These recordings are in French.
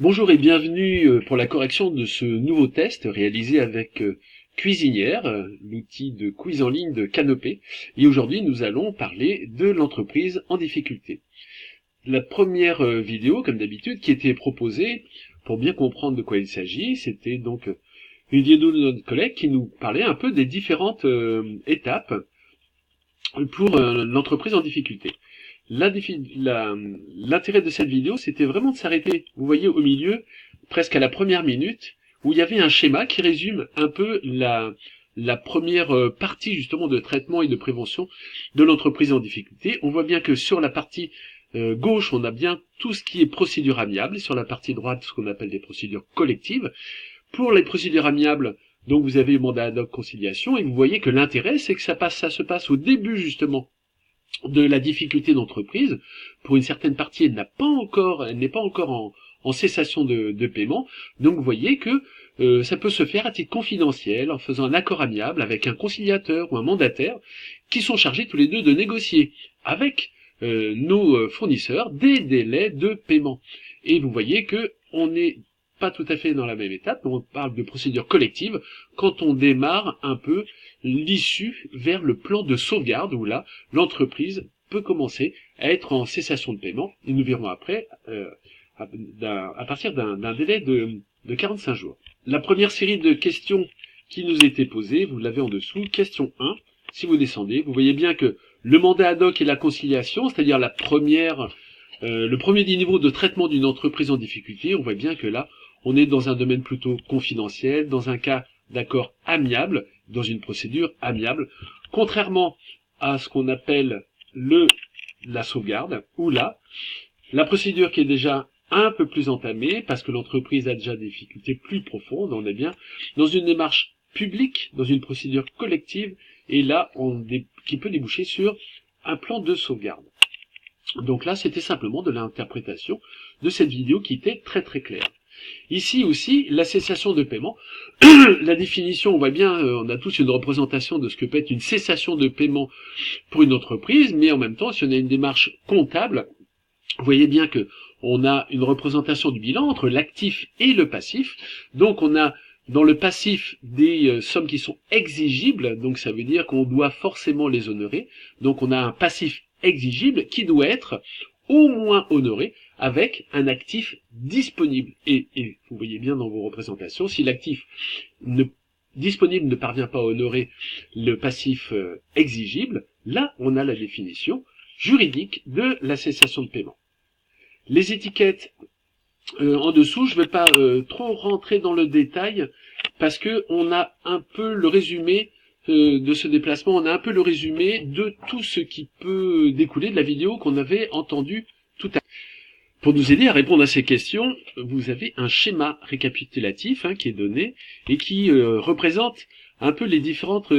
Bonjour et bienvenue pour la correction de ce nouveau test réalisé avec Cuisinière, l'outil de quiz en ligne de Canopé. Et aujourd'hui, nous allons parler de l'entreprise en difficulté. La première vidéo, comme d'habitude, qui était proposée, pour bien comprendre de quoi il s'agit, c'était donc une vidéo de notre collègue qui nous parlait un peu des différentes étapes pour l'entreprise en difficulté. L'intérêt de cette vidéo, c'était vraiment de s'arrêter, vous voyez, au milieu, presque à la première minute, où il y avait un schéma qui résume un peu la première partie justement de traitement et de prévention de l'entreprise en difficulté. On voit bien que sur la partie gauche, on a bien tout ce qui est procédure amiable, et sur la partie droite, ce qu'on appelle des procédures collectives. Pour les procédures amiables, donc vous avez le mandat ad hoc conciliation, et vous voyez que l'intérêt, c'est que ça se passe au début justement de la difficulté d'entreprise. Pour une certaine partie, elle n'est pas encore en cessation de paiement. Donc vous voyez que ça peut se faire à titre confidentiel, en faisant un accord amiable avec un conciliateur ou un mandataire, qui sont chargés tous les deux de négocier avec nos fournisseurs des délais de paiement. Et vous voyez que on n'est pas tout à fait dans la même étape, mais on parle de procédure collective quand on démarre un peu l'issue vers le plan de sauvegarde, où là, l'entreprise peut commencer à être en cessation de paiement, et nous verrons après, à partir d'un délai de 45 jours. La première série de questions qui nous était posée, vous l'avez en dessous, question 1, si vous descendez, vous voyez bien que le mandat ad hoc et la conciliation, c'est-à-dire le premier niveau de traitement d'une entreprise en difficulté, on voit bien que là, on est dans un domaine plutôt confidentiel, dans un cas d'accord amiable, dans une procédure amiable, contrairement à ce qu'on appelle la sauvegarde, où là, la procédure qui est déjà un peu plus entamée, parce que l'entreprise a déjà des difficultés plus profondes, on est bien dans une démarche publique, dans une procédure collective, et là, qui peut déboucher sur un plan de sauvegarde. Donc là, c'était simplement de l'interprétation de cette vidéo qui était très très claire. Ici aussi, la cessation de paiement. La définition, on voit bien, on a tous une représentation de ce que peut être une cessation de paiement pour une entreprise, mais en même temps, si on a une démarche comptable, vous voyez bien que on a une représentation du bilan entre l'actif et le passif. Donc on a dans le passif des sommes qui sont exigibles, donc ça veut dire qu'on doit forcément les honorer. Donc on a un passif exigible qui doit être au moins honoré avec un actif disponible. Et vous voyez bien dans vos représentations, si l'actif disponible ne parvient pas à honorer le passif exigible, là on a la définition juridique de la cessation de paiement. Les étiquettes en dessous, je ne vais pas trop rentrer dans le détail parce que on a un peu le résumé de ce déplacement, on a un peu le résumé de tout ce qui peut découler de la vidéo qu'on avait entendue tout à l'heure. Pour nous aider à répondre à ces questions, vous avez un schéma récapitulatif qui est donné et qui représente un peu les différentes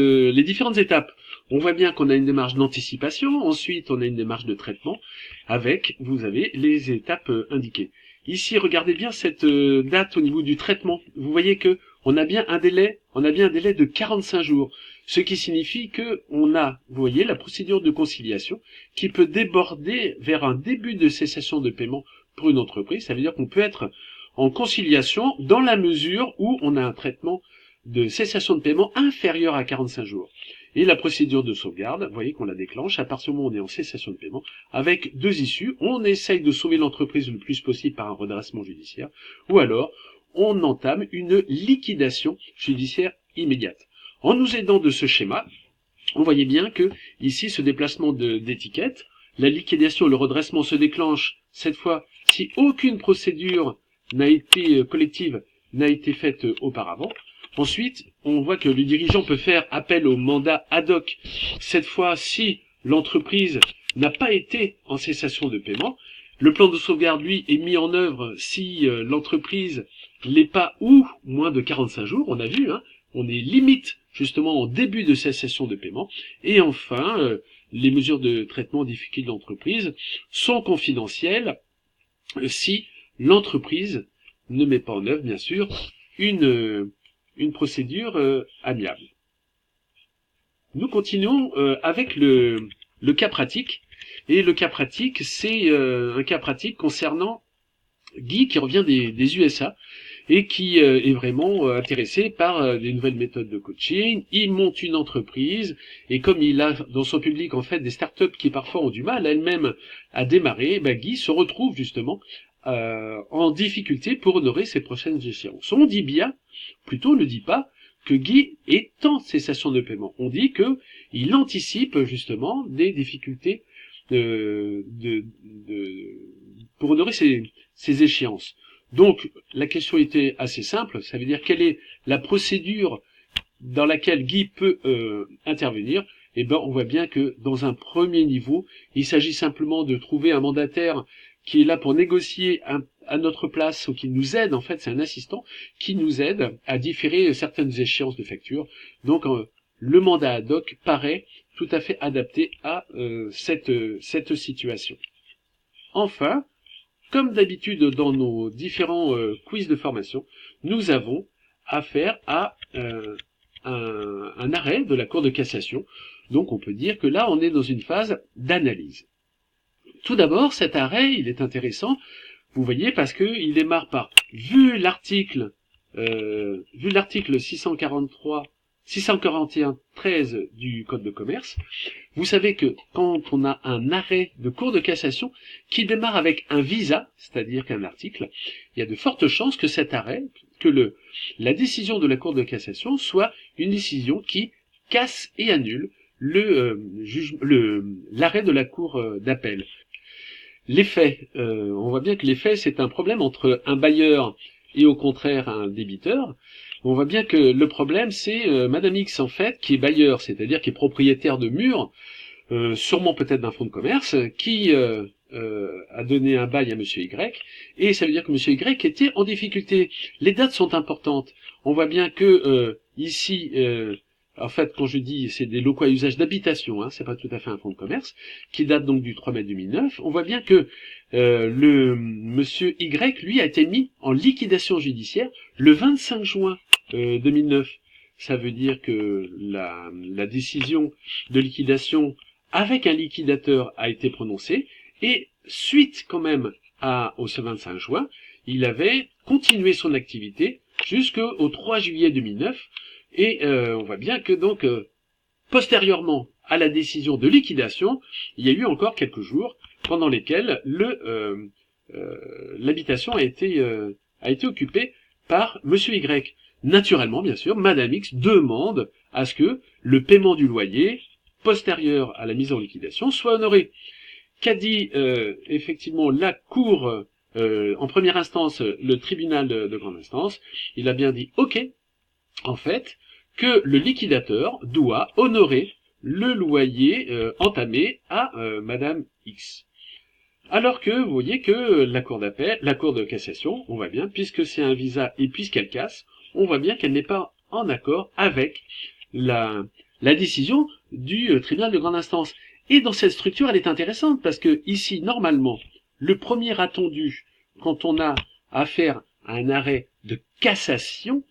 étapes. On voit bien qu'on a une démarche d'anticipation, ensuite on a une démarche de traitement, avec, vous avez les étapes indiquées. Ici, regardez bien cette date au niveau du traitement. Vous voyez que on a bien un délai de 45 jours, ce qui signifie que on a, vous voyez, la procédure de conciliation qui peut déborder vers un début de cessation de paiement pour une entreprise. Ça veut dire qu'on peut être en conciliation dans la mesure où on a un traitement de cessation de paiement inférieur à 45 jours. Et la procédure de sauvegarde, vous voyez qu'on la déclenche à partir du moment où on est en cessation de paiement, avec deux issues. On essaye de sauver l'entreprise le plus possible par un redressement judiciaire, ou alors on entame une liquidation judiciaire immédiate. En nous aidant de ce schéma, on voyait bien que ici, ce déplacement d'étiquette, la liquidation et le redressement se déclenchent cette fois si aucune procédure collective n'a été faite auparavant. Ensuite, on voit que le dirigeant peut faire appel au mandat ad hoc, cette fois si l'entreprise n'a pas été en cessation de paiement. Le plan de sauvegarde, lui, est mis en œuvre si l'entreprise l'est pas ou moins de 45 jours, on a vu, on est limite justement en début de cessation de paiement. Et enfin, les mesures de traitement difficile de l'entreprise sont confidentielles si l'entreprise ne met pas en œuvre, bien sûr, une procédure amiable. Nous continuons avec le cas pratique. Et le cas pratique, c'est un cas pratique concernant Guy qui revient des USA et qui est vraiment intéressé par des nouvelles méthodes de coaching. Il monte une entreprise et comme il a dans son public en fait des startups qui parfois ont du mal elles-mêmes à démarrer, Guy se retrouve justement en difficulté pour honorer ses prochaines échéances. On dit bien, plutôt on ne dit pas, que Guy est en cessation de paiement. On dit que il anticipe justement des difficultés pour honorer ses échéances. Donc la question était assez simple, ça veut dire quelle est la procédure dans laquelle Guy peut intervenir. Eh ben, on voit bien que dans un premier niveau, il s'agit simplement de trouver un mandataire qui est là pour négocier à notre place ou qui nous aide, en fait, c'est un assistant qui nous aide à différer certaines échéances de facture. Donc le mandat ad hoc paraît tout à fait adapté à cette situation. Enfin, comme d'habitude dans nos différents quiz de formation, nous avons affaire à un arrêt de la Cour de cassation. Donc on peut dire que là on est dans une phase d'analyse. Tout d'abord, cet arrêt, il est intéressant, vous voyez, parce qu'il démarre par, vu l'article 641-13 du Code de commerce, vous savez que quand on a un arrêt de Cour de cassation qui démarre avec un visa, c'est-à-dire qu'un article, il y a de fortes chances que cet arrêt, que la décision de la Cour de cassation soit une décision qui casse et annule l'arrêt de la Cour d'appel. Les faits, on voit bien que les faits, c'est un problème entre un bailleur et au contraire un débiteur. On voit bien que le problème, c'est Madame X, en fait, qui est bailleur, c'est-à-dire qui est propriétaire de murs, sûrement peut-être d'un fonds de commerce, qui a donné un bail à Monsieur Y, et ça veut dire que Monsieur Y était en difficulté. Les dates sont importantes. On voit bien que ici, en fait, quand je dis c'est des locaux à usage d'habitation, c'est pas tout à fait un fonds de commerce, qui date donc du 3 mai 2009, on voit bien que le Monsieur Y, lui, a été mis en liquidation judiciaire le 25 juin 2009. Ça veut dire que la décision de liquidation avec un liquidateur a été prononcée, et suite quand même au 25 juin, il avait continué son activité jusqu'au 3 juillet 2009, et on voit bien que donc postérieurement à la décision de liquidation, il y a eu encore quelques jours pendant lesquels l'habitation a été occupée par Monsieur Y. Naturellement, bien sûr, Madame X demande à ce que le paiement du loyer postérieur à la mise en liquidation soit honoré. Qu'a dit effectivement la Cour en première instance, le tribunal de grande instance? Il a bien dit OK, en fait, que le liquidateur doit honorer le loyer entamé à Madame X. Alors que vous voyez que la Cour d'appel, la Cour de cassation, on voit bien, puisque c'est un visa et puisqu'elle casse, on voit bien qu'elle n'est pas en accord avec la décision du tribunal de grande instance. Et dans cette structure, elle est intéressante parce que ici, normalement, le premier attendu, quand on a affaire à un arrêt de cassation,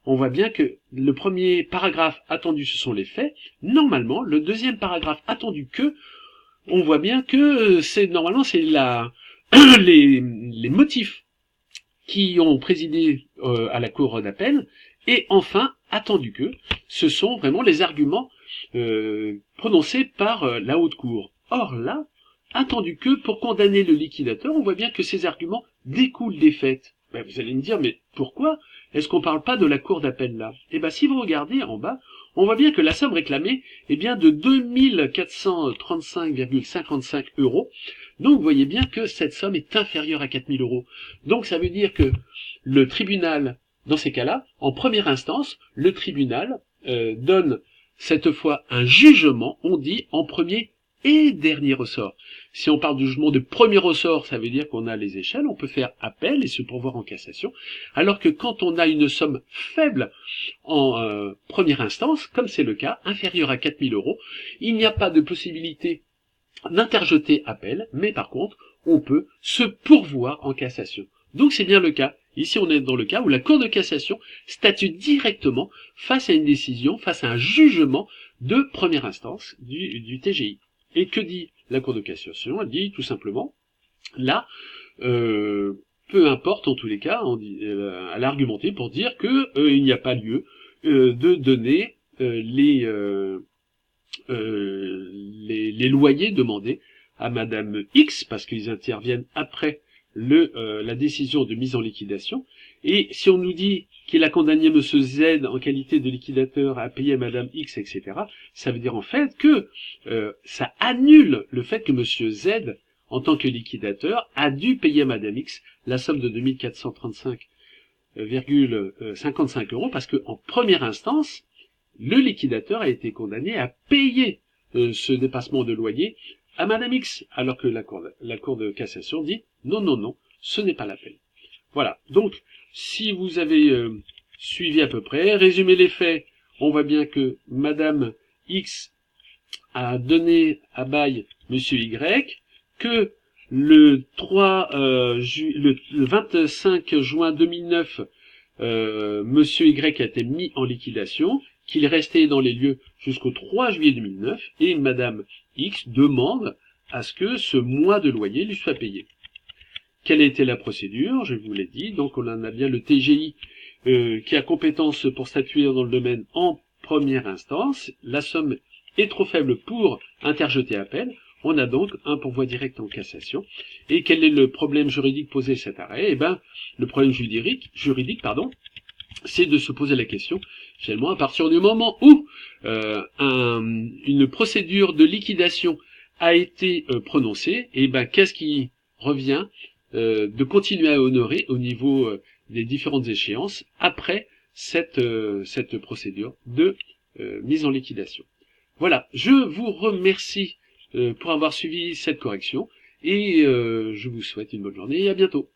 on voit bien que le premier paragraphe attendu, ce sont les faits. Normalement, le deuxième paragraphe attendu que, on voit bien que normalement c'est les motifs qui ont présidé à la Cour d'appel, et enfin, attendu que, ce sont vraiment les arguments prononcés par la Haute Cour. Or là, attendu que, pour condamner le liquidateur, on voit bien que ces arguments découlent des faits. Vous allez me dire, mais pourquoi est-ce qu'on ne parle pas de la Cour d'appel là? Si vous regardez en bas, on voit bien que la somme réclamée est bien de 2435,55 €. Donc vous voyez bien que cette somme est inférieure à 4000 €. Donc ça veut dire que le tribunal, dans ces cas-là, en première instance, le tribunal donne cette fois un jugement, on dit en premier et dernier ressort. Si on parle du jugement de premier ressort, ça veut dire qu'on a les échelles, on peut faire appel et se pourvoir en cassation, alors que quand on a une somme faible en première instance, comme c'est le cas, inférieure à 4000 €, il n'y a pas de possibilité d'interjeter appel, mais par contre, on peut se pourvoir en cassation. Donc c'est bien le cas. Ici, on est dans le cas où la Cour de cassation statue directement face à une décision, face à un jugement de première instance du TGI. Et que dit la Cour de cassation? Elle dit tout simplement, là, peu importe en tous les cas, elle a argumenté pour dire que il n'y a pas lieu de donner les loyers demandés à Madame X, parce qu'ils interviennent après la décision de mise en liquidation. Et si on nous dit qu'il a condamné Monsieur Z en qualité de liquidateur à payer Madame X, etc., ça veut dire en fait que ça annule le fait que Monsieur Z, en tant que liquidateur, a dû payer à Madame X la somme de 2435,55 € parce que en première instance, le liquidateur a été condamné à payer ce dépassement de loyer à Madame X, alors que la Cour de cassation dit non, non, non, ce n'est pas la peine. Voilà, donc si vous avez suivi à peu près, résumé les faits, on voit bien que Madame X a donné à bail Monsieur Y, que le 25 juin 2009, Monsieur Y a été mis en liquidation, qu'il est resté dans les lieux jusqu'au 3 juillet 2009, et Madame X demande à ce que ce mois de loyer lui soit payé. Quelle a été la procédure? Je vous l'ai dit, donc on en a bien le TGI qui a compétence pour statuer dans le domaine en première instance. La somme est trop faible pour interjeter appel. On a donc un pourvoi direct en cassation. Et quel est le problème juridique posé à cet arrêt? Eh ben, le problème juridique, c'est de se poser la question, finalement, à partir du moment où une procédure de liquidation a été prononcée, et ben qu'est-ce qui revient de continuer à honorer au niveau des différentes échéances après cette procédure de mise en liquidation. Voilà, je vous remercie pour avoir suivi cette correction et je vous souhaite une bonne journée et à bientôt.